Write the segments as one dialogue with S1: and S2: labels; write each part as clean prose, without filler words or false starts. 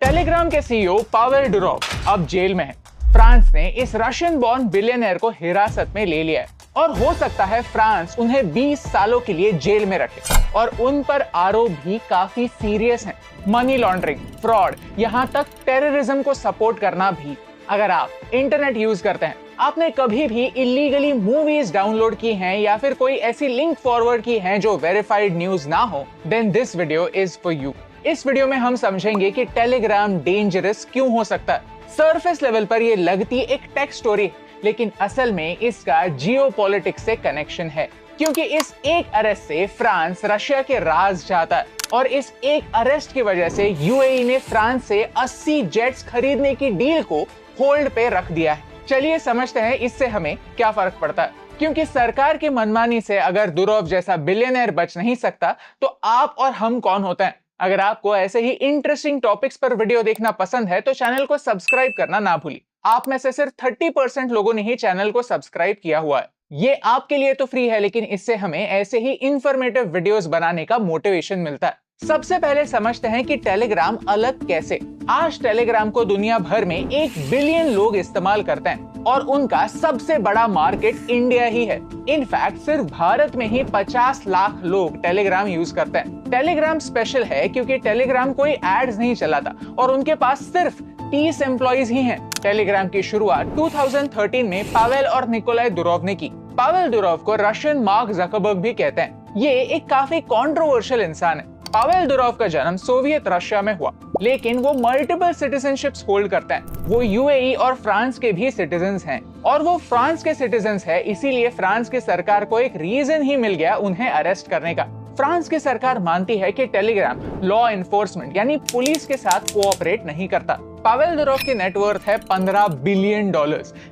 S1: Telegram के CEO Pavel Durov अब jail में है। फ्रांस ने इस रशियन बॉर्न बिलियनर को हिरासत में ले लिया है और हो सकता है फ्रांस उन्हें 20 सालों के लिए जेल में रखे और उन पर आरोप भी काफी सीरियस हैं। मनी लॉन्ड्रिंग, फ्रॉड, यहाँ तक टेररिज्म को सपोर्ट करना भी। अगर आप इंटरनेट यूज करते हैं, आपने कभी भी इलीगली मूवीज डाउनलोड की हैं या फिर कोई ऐसी लिंक फॉरवर्ड की हैं जो वेरीफाइड न्यूज ना हो, then this video is for you. इस वीडियो में हम समझेंगे कि टेलीग्राम डेंजरस क्यों हो सकता है। सरफेस लेवल पर ये लगती एक टेक स्टोरी, लेकिन असल में इसका जियोपॉलिटिक्स से कनेक्शन है, क्योंकि इस एक अरेस्ट से फ्रांस रशिया के राज चाहता है और इस एक अरेस्ट की वजह से यूएई ने फ्रांस से 80 जेट्स खरीदने की डील को होल्ड पे रख दिया है। चलिए समझते हैं इससे हमें क्या फर्क पड़ता है, क्योंकि सरकार की मनमानी से अगर दुरोव जैसा बिलियनर बच नहीं सकता तो आप और हम कौन होते हैं। अगर आपको ऐसे ही इंटरेस्टिंग टॉपिक्स पर वीडियो देखना पसंद है तो चैनल को सब्सक्राइब करना ना भूलिए। आप में से सिर्फ 30% लोगों ने ही चैनल को सब्सक्राइब किया हुआ है। ये आपके लिए तो फ्री है, लेकिन इससे हमें ऐसे ही इंफॉर्मेटिव वीडियोस बनाने का मोटिवेशन मिलता है। सबसे पहले समझते हैं कि टेलीग्राम अलग कैसे। आज टेलीग्राम को दुनिया भर में 1 बिलियन लोग इस्तेमाल करते हैं और उनका सबसे बड़ा मार्केट इंडिया ही है। इनफैक्ट सिर्फ भारत में ही 50 लाख लोग टेलीग्राम यूज करते हैं। टेलीग्राम स्पेशल है क्योंकि टेलीग्राम कोई एड्स नहीं चलाता और उनके पास सिर्फ 30 एम्प्लॉइज ही हैं। टेलीग्राम की शुरुआत 2013 में पावेल और निकोलाई दुरोव ने की। पावेल दुरोव को रशियन मार्क ज़करबर्ग भी कहते हैं। ये एक काफी कंट्रोवर्शियल इंसान है। पावेल दुरोव का जन्म सोवियत रशिया में हुआ, लेकिन वो मल्टीपल सिटीजनशिप्स होल्ड करते हैं। वो यूएई और फ्रांस के भी सिटीजन्स हैं और वो फ्रांस के सिटीजन्स हैं, इसीलिए फ्रांस की सरकार को एक रीजन ही मिल गया उन्हें अरेस्ट करने का। फ्रांस की सरकार मानती है कि टेलीग्राम लॉ एनफोर्समेंट यानी पुलिस के साथ कोऑपरेट नहीं करता। पावेल दुरोव की नेटवर्थ है $15 बिलियन,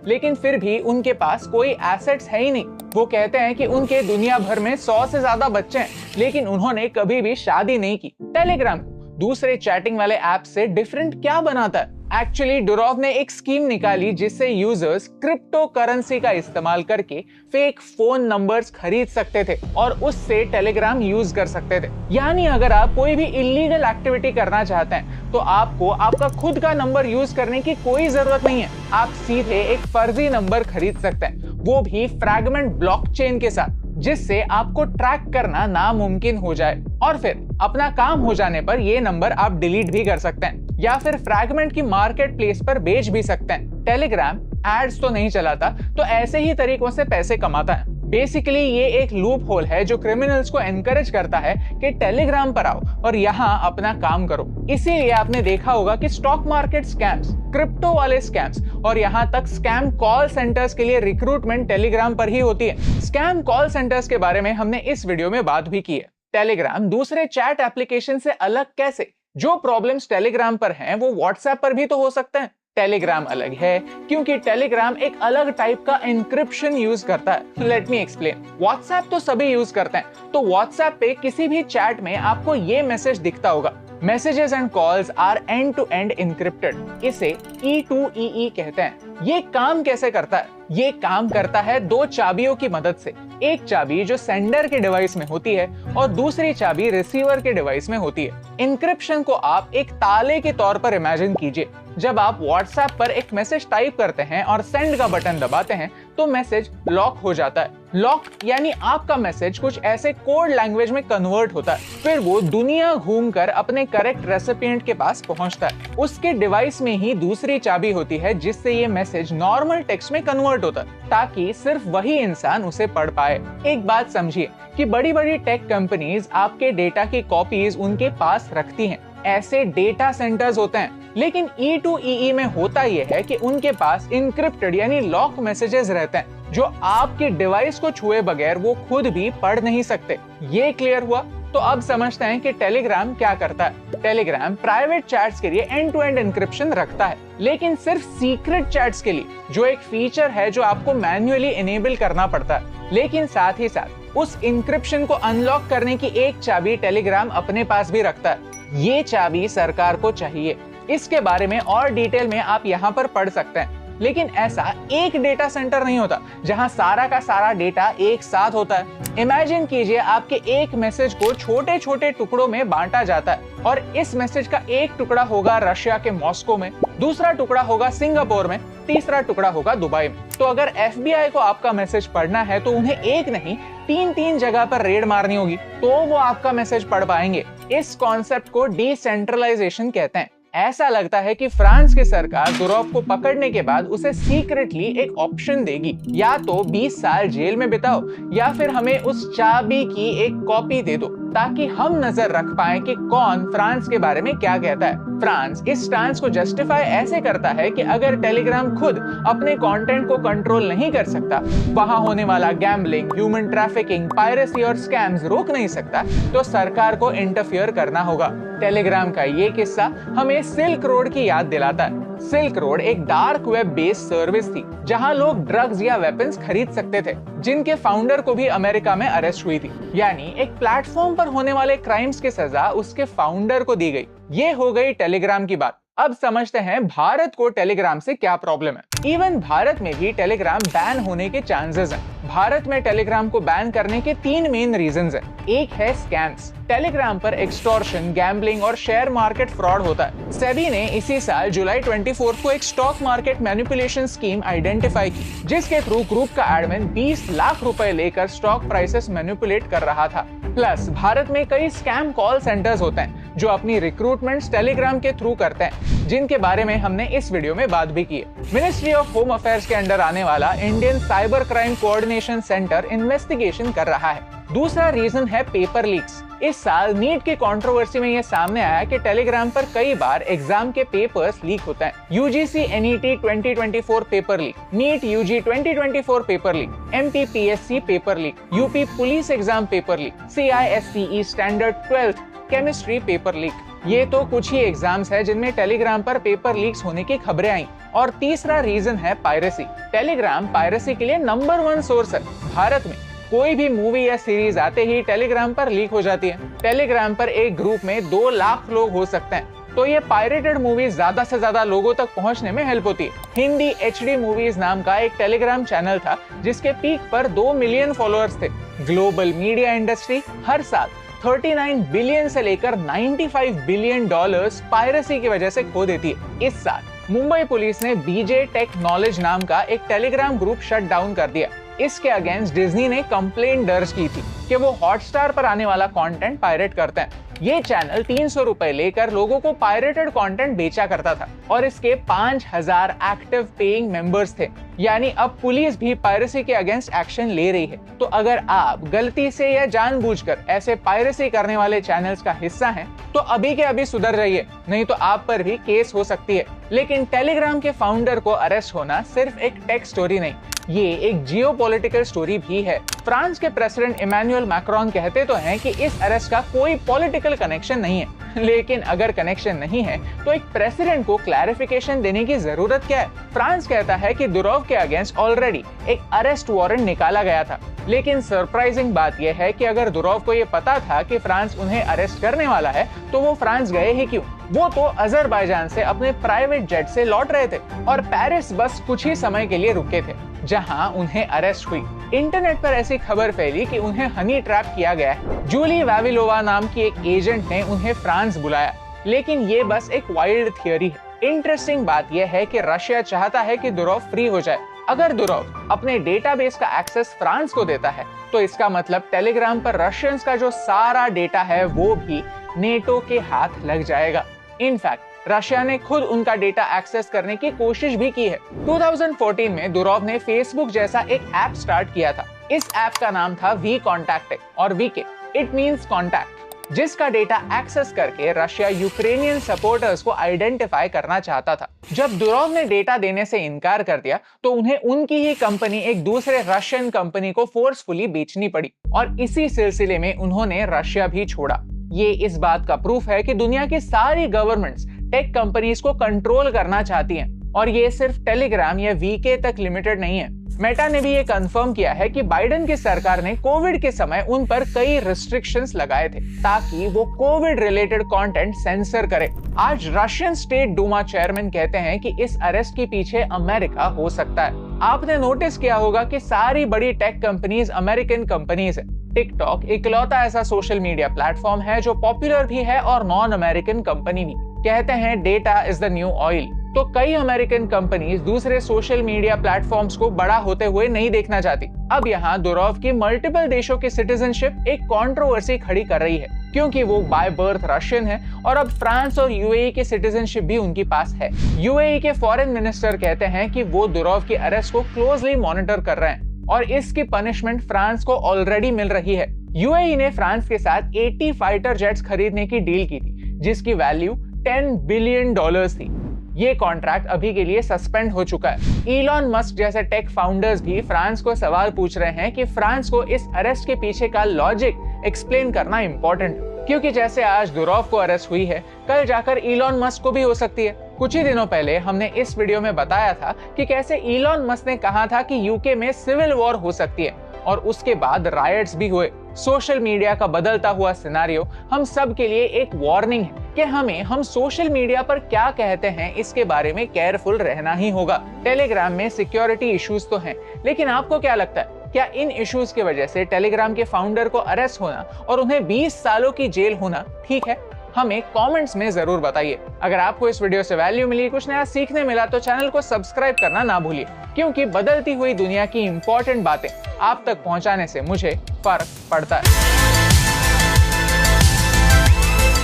S1: लेकिन फिर भी उनके पास कोई एसेट्स है ही नहीं। वो कहते हैं कि उनके दुनिया भर में 100 से ज्यादा बच्चे हैं, लेकिन उन्होंने कभी भी शादी नहीं की। टेलीग्राम दूसरे चैटिंग वाले ऐप से डिफरेंट क्या बनाता है? एक्चुअली डुरोव ने एक स्कीम निकाली जिससे यूजर्स क्रिप्टो करेंसी का इस्तेमाल करके फेक फोन नंबर्स खरीद सकते थे और उससे टेलीग्राम यूज कर सकते थे। यानी अगर आप कोई भी इलीगल एक्टिविटी करना चाहते हैं तो आपको आपका खुद का नंबर यूज करने की कोई जरूरत नहीं है। आप सीधे एक फर्जी नंबर खरीद सकते हैं, वो भी फ्रैगमेंट ब्लॉकचेन के साथ, जिससे आपको ट्रैक करना नामुमकिन हो जाए और फिर अपना काम हो जाने पर ये नंबर आप डिलीट भी कर सकते हैं या फिर फ्रैगमेंट की मार्केट प्लेस पर बेच भी सकते हैं। टेलीग्राम एड्स तो नहीं चलाता, तो ऐसे ही तरीकों से पैसे कमाता है। बेसिकली ये एक लूप होल है जो क्रिमिनल्स को एनकरेज करता है कि टेलीग्राम पर आओ और यहाँ अपना काम करो। इसीलिए आपने देखा होगा कि स्टॉक मार्केट स्कैम्स, क्रिप्टो वाले स्कैम्स और यहाँ तक स्कैम कॉल सेंटर्स के लिए रिक्रूटमेंट टेलीग्राम पर ही होती है। स्कैम कॉल सेंटर्स के बारे में हमने इस वीडियो में बात भी की है। टेलीग्राम दूसरे चैट एप्लीकेशन से अलग कैसे? जो प्रॉब्लम्स टेलीग्राम पर हैं वो व्हाट्सएप पर भी तो हो सकते हैं। टेलीग्राम अलग है क्योंकि टेलीग्राम एक अलग टाइप का एन्क्रिप्शन यूज करता है। Let me explain. व्हाट्सएप तो सभी यूज करते हैं, तो व्हाट्सएप पे किसी भी चैट में आपको ये मैसेज दिखता होगा, messages and calls are end to end encrypted. इसे E2EE कहते हैं। ये काम कैसे करता है? ये काम करता है 2 चाबियों की मदद से। एक चाबी जो सेंडर के डिवाइस में होती है और दूसरी चाबी रिसीवर के डिवाइस में होती है। एन्क्रिप्शन को आप एक ताले के तौर पर इमेजिन कीजिए। जब आप व्हाट्सएप पर एक मैसेज टाइप करते हैं और सेंड का बटन दबाते हैं तो मैसेज लॉक हो जाता है। लॉक यानी आपका मैसेज कुछ ऐसे कोड लैंग्वेज में कन्वर्ट होता है, फिर वो दुनिया घूमकर अपने करेक्ट रेसिपिएंट के पास पहुंचता है। उसके डिवाइस में ही दूसरी चाबी होती है जिससे ये मैसेज नॉर्मल टेक्स्ट में कन्वर्ट होता है, ताकि सिर्फ वही इंसान उसे पढ़ पाए। एक बात समझिए कि बड़ी बड़ी टेक कंपनीज आपके डेटा की कॉपीज उनके पास रखती हैं। ऐसे डेटा सेंटर्स होते हैं, लेकिन E2EE में होता यह है कि उनके पास इनक्रिप्टेड यानी लॉक मैसेजेस रहते हैं जो आपके डिवाइस को छुए बगैर वो खुद भी पढ़ नहीं सकते। ये क्लियर हुआ? तो अब समझते हैं कि टेलीग्राम क्या करता है। टेलीग्राम प्राइवेट चैट्स के लिए एंड टू एंड एन्क्रिप्शन रखता है, लेकिन सिर्फ सीक्रेट चैट्स के लिए, जो एक फीचर है जो आपको मैन्युअली इनेबल करना पड़ता है। लेकिन साथ ही साथ उस एन्क्रिप्शन को अनलॉक करने की एक चाबी टेलीग्राम अपने पास भी रखता है। ये चाबी सरकार को चाहिए। इसके बारे में और डिटेल में आप यहाँ पर पढ़ सकते हैं। लेकिन ऐसा एक डेटा सेंटर नहीं होता जहां सारा का सारा डेटा एक साथ होता है। इमेजिन कीजिए आपके एक मैसेज को छोटे छोटे टुकड़ों में बांटा जाता है और इस मैसेज का एक टुकड़ा होगा रशिया के मॉस्को में, दूसरा टुकड़ा होगा सिंगापुर में, तीसरा टुकड़ा होगा दुबई में। तो अगर FBI को आपका मैसेज पढ़ना है तो उन्हें एक नहीं 3 जगह पर रेड मारनी होगी, तो वो आपका मैसेज पढ़ पाएंगे। इस कॉन्सेप्ट को डिसेंट्रलाइजेशन कहते हैं। ऐसा लगता है कि फ्रांस की सरकार दुरोव को पकड़ने के बाद उसे सीक्रेटली एक ऑप्शन देगी, या तो 20 साल जेल में बिताओ या फिर हमें उस चाबी की एक कॉपी दे दो, ताकि हम नजर रख पाए कि कौन फ्रांस के बारे में क्या कहता है। फ्रांस इस स्टांस को जस्टिफाई ऐसे करता है कि अगर टेलीग्राम खुद अपने कंटेंट को कंट्रोल नहीं कर सकता, वहां होने वाला गैम्बलिंग, ह्यूमन ट्रैफिकिंग, पायरेसी और स्कैम्स रोक नहीं सकता, तो सरकार को इंटरफियर करना होगा। टेलीग्राम का ये किस्सा हमें सिल्क रोड की याद दिलाता है। सिल्क रोड एक डार्क वेब बेस्ड सर्विस थी जहां लोग ड्रग्स या वेपन्स खरीद सकते थे, जिनके फाउंडर को भी अमेरिका में अरेस्ट हुई थी। यानी एक प्लेटफॉर्म पर होने वाले क्राइम्स की सजा उसके फाउंडर को दी गई। ये हो गई टेलीग्राम की बात। अब समझते हैं भारत को टेलीग्राम से क्या प्रॉब्लम है। इवन भारत में भी टेलीग्राम बैन होने के चांसेस हैं। भारत में टेलीग्राम को बैन करने के 3 मेन रीजंस हैं। एक है स्कैम्स। टेलीग्राम पर एक्सटॉर्शन, गैम्बलिंग और शेयर मार्केट फ्रॉड होता है। सेबी ने इसी साल जुलाई 24 को एक stock market manipulation scheme identify की, जिसके थ्रू ग्रुप का एडमिन 20 लाख रुपए लेकर स्टॉक प्राइसेस मैनिपुलेट कर रहा था। प्लस भारत में कई स्कैम कॉल सेंटर्स होते हैं जो अपनी रिक्रूटमेंट्स टेलीग्राम के थ्रू करते हैं, जिनके बारे में हमने इस वीडियो में बात भी की है। मिनिस्ट्री ऑफ होम अफेयर्स के अंडर आने वाला Indian cyber crime coordination centre investigation कर रहा है। दूसरा रीजन है पेपर लीक्स। इस साल नीट की कंट्रोवर्सी में यह सामने आया कि टेलीग्राम पर कई बार एग्जाम के पेपर्स लीक होते हैं। UGC NET 2024 paper leak, NEET UG 2024 paper leak, MPPSC paper leak, UP police exam paper leak, CISCE standard 12th chemistry paper leak. ये तो कुछ ही एग्जाम्स है जिनमें टेलीग्राम पर पेपर लीक्स होने की खबरें आई। और तीसरा रीजन है पायरेसी। टेलीग्राम पायरेसी के लिए नंबर 1 सोर्स है। भारत में कोई भी मूवी या सीरीज आते ही टेलीग्राम पर लीक हो जाती है। टेलीग्राम पर एक ग्रुप में 2 लाख लोग हो सकते हैं, तो ये पायरेटेड मूवीज ज्यादा से ज्यादा लोगों तक पहुंचने में हेल्प होती है। हिंदी HD मूवीज नाम का एक टेलीग्राम चैनल था जिसके पीक पर 2 मिलियन फॉलोअर्स थे। ग्लोबल मीडिया इंडस्ट्री हर साल 39 बिलियन से लेकर 95 बिलियन डॉलर्स पायरेसी की वजह से खो देती है। इस साल मुंबई पुलिस ने BJ टेक नॉलेज नाम का एक टेलीग्राम ग्रुप शट डाउन कर दिया। इसके अगेंस्ट डिज्नी ने कंप्लेंट दर्ज की थी कि वो हॉटस्टार पर आने वाला कंटेंट पायरेट करते हैं। ये चैनल 300 रुपए लेकर लोगों को पायरेटेड कंटेंट बेचा करता था और इसके 5000 एक्टिव पेइंग मेंबर्स थे। यानी अब पुलिस भी पायरेसी के अगेंस्ट एक्शन ले रही है। तो अगर आप गलती से या जानबूझकर ऐसे पायरेसी करने वाले चैनल्स का हिस्सा हैं, तो अभी के अभी सुधर जाइए, नहीं तो आप पर भी केस हो सकती है। लेकिन टेलीग्राम के फाउंडर को अरेस्ट होना सिर्फ एक टेक स्टोरी नहीं, ये एक जियोपॉलिटिकल स्टोरी भी है। फ्रांस के प्रेसिडेंट इमैनुअल मैक्रोन कहते तो हैं कि इस अरेस्ट का कोई पॉलिटिकल कनेक्शन नहीं है, लेकिन अगर कनेक्शन नहीं है तो एक प्रेसिडेंट को क्लैरिफिकेशन देने की जरूरत क्या है। फ्रांस कहता है कि दुरोव के अगेंस्ट ऑलरेडी एक अरेस्ट वारंट निकाला गया था, लेकिन सरप्राइजिंग बात यह है कि अगर दुरोव को यह पता था कि फ्रांस उन्हें अरेस्ट करने वाला है, तो वो फ्रांस गए ही क्यों? वो तो अजरबैजान से अपने प्राइवेट जेट से लौट रहे थे और पेरिस बस कुछ ही समय के लिए रुके थे, जहां उन्हें अरेस्ट हुई। इंटरनेट पर ऐसी खबर फैली कि उन्हें हनी ट्रैप किया गया है। जूली वाविलोवा नाम की एक एजेंट ने उन्हें फ्रांस बुलाया, लेकिन ये बस एक वाइल्ड थियरी है। इंटरेस्टिंग बात यह है कि रशिया चाहता है कि दुरोव फ्री हो जाए। अगर दुरोव अपने डेटाबेस का एक्सेस फ्रांस को देता है, तो इसका मतलब टेलीग्राम पर रशियंस का जो सारा डेटा है वो भी नेटो के हाथ लग जाएगा। इनफैक्ट रशिया ने खुद उनका डेटा एक्सेस करने की कोशिश भी की है। 2014 में दुरोव ने फेसबुक जैसा एक ऐप स्टार्ट किया था। इस ऐप का नाम था वीकॉन्टैक्ट और वीके इट मींस कॉन्टैक्ट, जिसका डेटा एक्सेस करके रशिया यूक्रेनियन सपोर्टर्स को आइडेंटिफाई करना चाहता था। जब दुरोव ने डेटा देने से इनकार कर दिया, तो उन्हें उनकी ही कंपनी एक दूसरे रशियन कंपनी को फोर्सफुली बेचनी पड़ी और इसी सिलसिले में उन्होंने रशिया भी छोड़ा। ये इस बात का प्रूफ है कि दुनिया की सारी गवर्नमेंट्स टेक कंपनीज को कंट्रोल करना चाहती हैं, और ये सिर्फ टेलीग्राम या वीके तक लिमिटेड नहीं है। मेटा ने भी ये कंफर्म किया है कि बाइडेन की सरकार ने कोविड के समय उन पर कई रिस्ट्रिक्शंस लगाए थे ताकि वो कोविड रिलेटेड कंटेंट सेंसर करे। आज रशियन स्टेट डूमा चेयरमैन कहते हैं कि इस अरेस्ट के पीछे अमेरिका हो सकता है। आपने नोटिस किया होगा कि सारी बड़ी टेक कंपनीज अमेरिकन कंपनीज है। टिकटॉक इकलौता ऐसा सोशल मीडिया प्लेटफॉर्म है जो पॉपुलर भी है और नॉन अमेरिकन कंपनी भी। कहते हैं data is the new oil. तो कई अमेरिकन कंपनीज दूसरे सोशल मीडिया प्लेटफॉर्म्स को बड़ा होते हुए नहीं देखना चाहती। अब यहाँ दुरोव की मल्टीपल देशों की सिटीजनशिप एक कंट्रोवर्सी खड़ी कर रही है, क्योंकि वो बाय बर्थ रशियन है और अब फ्रांस और यूएई की सिटीजनशिप भी उनके पास है। यूएई के फॉरेन मिनिस्टर कहते हैं कि वो दुरोव की अरेस्ट को क्लोजली मॉनिटर कर रहे हैं और इसकी पनिशमेंट फ्रांस को ऑलरेडी मिल रही है। यूएई ने फ्रांस के साथ 80 फाइटर जेट्स खरीदने की डील की थी, जिसकी वैल्यू $10 बिलियन थी। ये कॉन्ट्रैक्ट अभी के लिए सस्पेंड हो चुका है। इलॉन मस्क जैसे टेक फाउंडर्स भी फ्रांस को सवाल पूछ रहे हैं कि फ्रांस को इस अरेस्ट के पीछे का लॉजिक एक्सप्लेन करना इंपॉर्टेंट है, क्योंकि जैसे आज दुरोव को अरेस्ट हुई है, कल जाकर इलॉन मस्क को भी हो सकती है। कुछ ही दिनों पहले हमने इस वीडियो में बताया था कि कैसे इलॉन मस्क ने कहा था कि यूके में सिविल वॉर हो सकती है और उसके बाद रायट्स भी हुए। सोशल मीडिया का बदलता हुआ सिनेरियो हम सब के लिए एक वार्निंग है कि हम सोशल मीडिया पर क्या कहते हैं इसके बारे में केयरफुल रहना ही होगा। टेलीग्राम में सिक्योरिटी इश्यूज तो हैं, लेकिन आपको क्या लगता है, क्या इन इश्यूज की वजह से टेलीग्राम के फाउंडर को अरेस्ट होना और उन्हें 20 सालों की जेल होना ठीक है? हमें कमेंट्स में जरूर बताइए। अगर आपको इस वीडियो से वैल्यू मिली, कुछ नया सीखने मिला, तो चैनल को सब्सक्राइब करना ना भूलिए, क्योंकि बदलती हुई दुनिया की इंपॉर्टेंट बातें आप तक पहुंचाने से मुझे फर्क पड़ता है।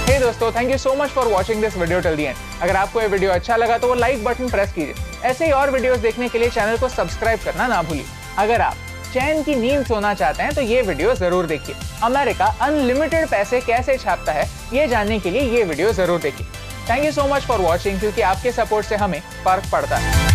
S1: हे दोस्तों, thank you so much for watching this video till the end. अगर आपको ये वीडियो अच्छा लगा तो वो लाइक बटन प्रेस कीजिए। ऐसे ही और वीडियोस देखने के लिए चैनल को सब्सक्राइब करना ना भूलिए। अगर आप चैन की नींद सोना चाहते हैं तो ये वीडियो जरूर देखिए। अमेरिका अनलिमिटेड पैसे कैसे छापता है, ये जानने के लिए ये वीडियो जरूर देखिए। Thank you so much for watching, क्योंकि आपके सपोर्ट से हमें फर्क पड़ता है।